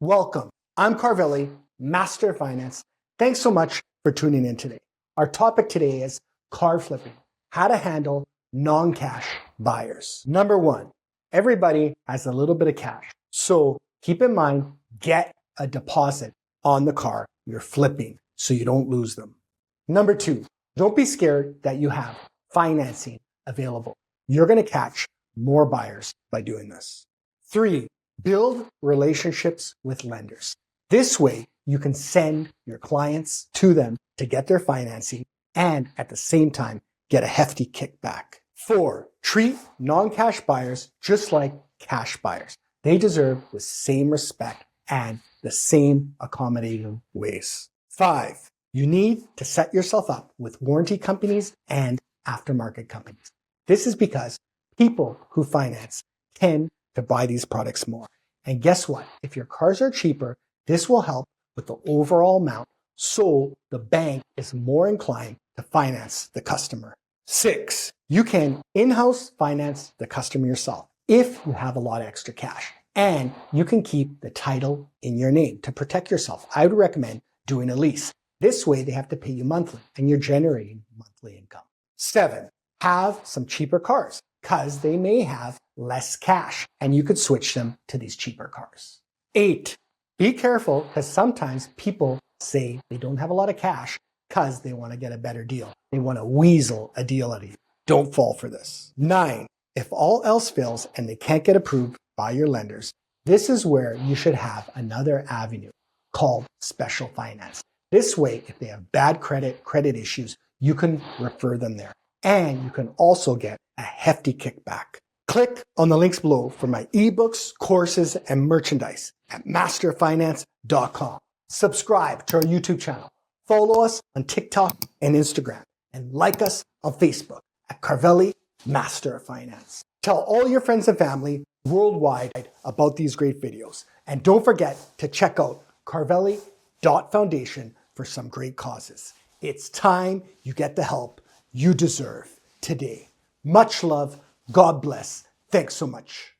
Welcome. I'm Carvelli, Master of Finance. Thanks so much for tuning in today. Our topic today is car flipping, how to handle non-cash buyers. Number one, everybody has a little bit of cash. So keep in mind, get a deposit on the car you're flipping so you don't lose them. Number two, don't be scared that you have financing available. You're going to catch more buyers by doing this. Three, build relationships with lenders. This way, you can send your clients to them to get their financing and at the same time, get a hefty kickback. Four, treat non-cash buyers just like cash buyers. They deserve the same respect and the same accommodating ways. Five, you need to set yourself up with warranty companies and aftermarket companies. This is because people who finance tend to buy these products more. And guess what? If your cars are cheaper, this will help with the overall amount, so the bank is more inclined to finance the customer. Six, you can in-house finance the customer yourself if you have a lot of extra cash. And you can keep the title in your name to protect yourself. I would recommend doing a lease. This way they have to pay you monthly and you're generating monthly income. Seven, have some cheaper cars because they may have less cash and you could switch them to these cheaper cars. Eight, be careful because sometimes people say they don't have a lot of cash because they want to get a better deal. They want to weasel a deal out of you. Don't fall for this. Nine, if all else fails and they can't get approved by your lenders, this is where you should have another avenue called special finance. This way, if they have bad credit issues, you can refer them there. And you can also get a hefty kickback. Click on the links below for my ebooks, courses, and merchandise at masterfinance.com. Subscribe to our YouTube channel. Follow us on TikTok and Instagram. And like us on Facebook at Carvelli Master of Finance. Tell all your friends and family worldwide about these great videos. And don't forget to check out carvelli.foundation for some great causes. It's time you get the help you deserve today. Much love. God bless. Thanks so much.